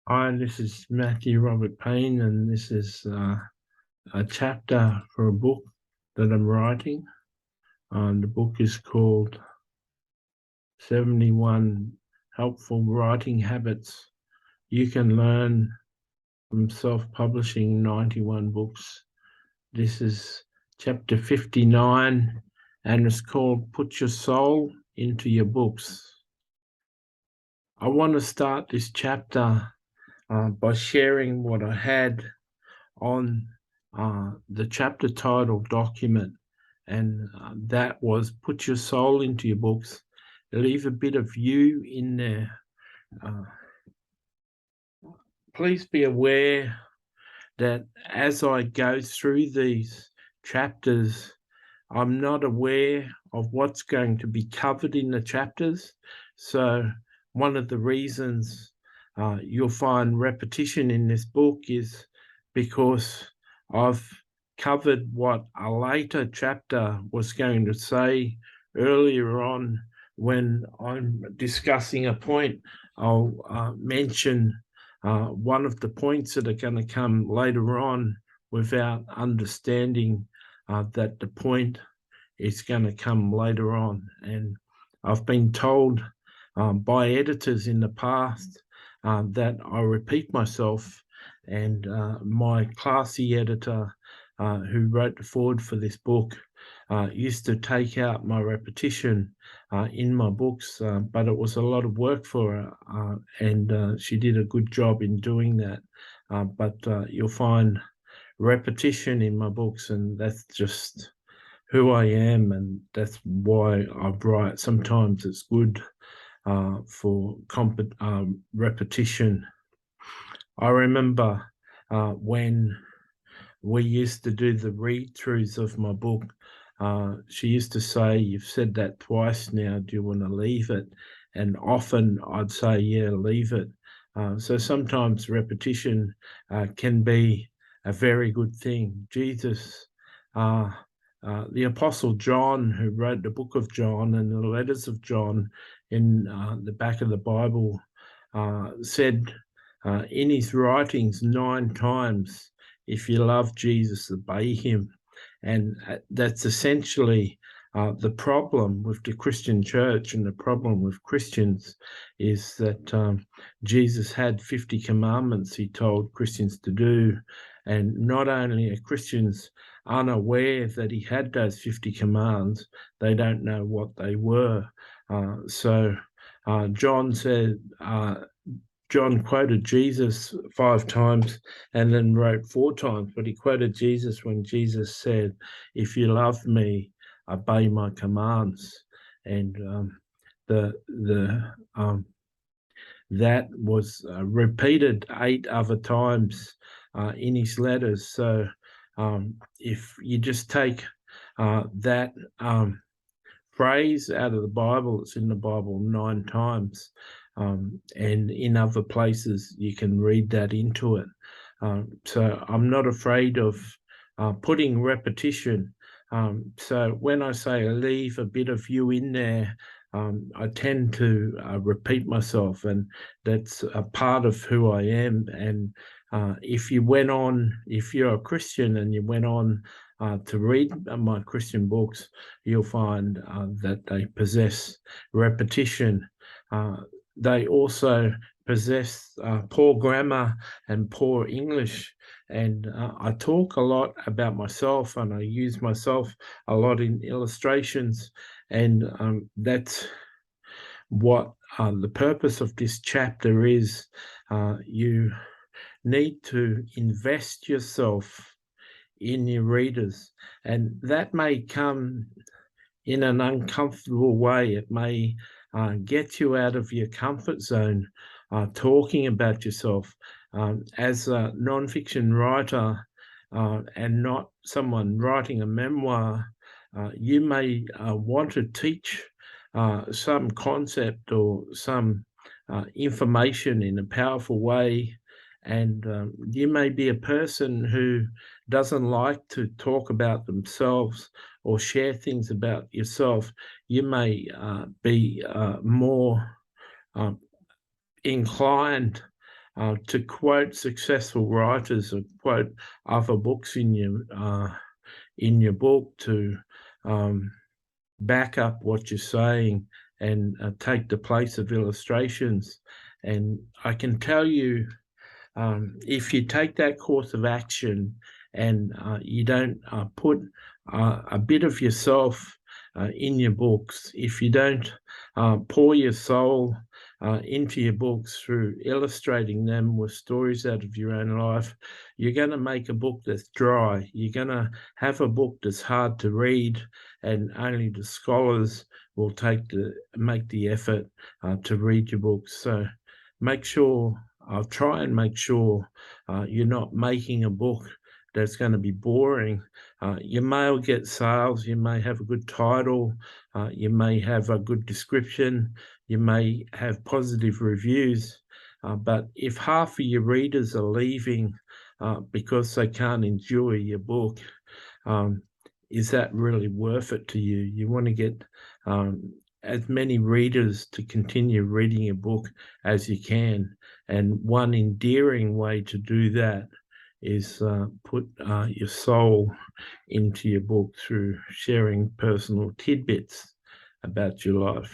Hi, this is Matthew Robert Payne, and this is a chapter for a book that I'm writing. The book is called 71 Helpful Writing Habits You Can Learn from Self-Publishing 91 Books. This is chapter 59, and it's called Put Your Soul into Your Books. I want to start this chapter by sharing what I had on the chapter title document, and that was Put Your Soul into Your Books. Leave a bit of you in there. Uh, Please be aware that as I go through these chapters, I'm not aware of what's going to be covered in the chapters. So, one of the reasons you'll find repetition in this book is because I've covered what a later chapter was going to say earlier on. When I'm discussing a point, I'll mention one of the points that are going to come later on without understanding that the point is going to come later on. And I've been told by editors in the past that I repeat myself, and my classy editor who wrote the foreword for this book used to take out my repetition in my books, but it was a lot of work for her, and she did a good job in doing that. But you'll find repetition in my books, and that's just who I am, and that's why I write. Sometimes it's good for repetition. I remember when we used to do the read-throughs of my book, she used to say, "You've said that twice now, do you want to leave it?" And often I'd say, "Yeah, leave it." So sometimes repetition can be a very good thing. The Apostle John, who wrote the book of John and the letters of John in the back of the Bible, said in his writings 9 times, if you love Jesus, obey him. And that's essentially the problem with the Christian church, and the problem with Christians is that Jesus had 50 commandments he told Christians to do. And not only are Christians unaware that he had those 50 commands, they don't know what they were. John said, John quoted Jesus 5 times and then wrote 4 times, but he quoted Jesus when Jesus said, "If you love me, obey my commands." And that was repeated 8 other times in his letters. So if you just take that phrase out of the Bible, it's in the Bible 9 times. And in other places, you can read that into it. So I'm not afraid of putting repetition. So when I say leave a bit of you in there, I tend to repeat myself, and that's a part of who I am. And if you're a Christian and you went on to read my Christian books, you'll find that they possess repetition. They also possess poor grammar and poor English. And I talk a lot about myself, and I use myself a lot in illustrations. And that's what the purpose of this chapter is. You need to invest yourself in your readers, and that may come in an uncomfortable way. It may get you out of your comfort zone, talking about yourself. As a nonfiction writer and not someone writing a memoir, you may want to teach some concept or some information in a powerful way. And you may be a person who doesn't like to talk about themselves or share things about yourself. You may be more inclined to quote successful writers or quote other books in your book to back up what you're saying and take the place of illustrations. And I can tell you, if you take that course of action and you don't put a bit of yourself in your books, if you don't pour your soul into your books through illustrating them with stories out of your own life, you're going to make a book that's dry. You're going to have a book that's hard to read, and only the scholars will make the effort to read your books. So make sure I'll try and make sure you're not making a book that's going to be boring. You may get sales, you may have a good title, you may have a good description, you may have positive reviews, but if half of your readers are leaving because they can't enjoy your book, is that really worth it to you? You want to get as many readers to continue reading your book as you can. And one endearing way to do that is put your soul into your book through sharing personal tidbits about your life.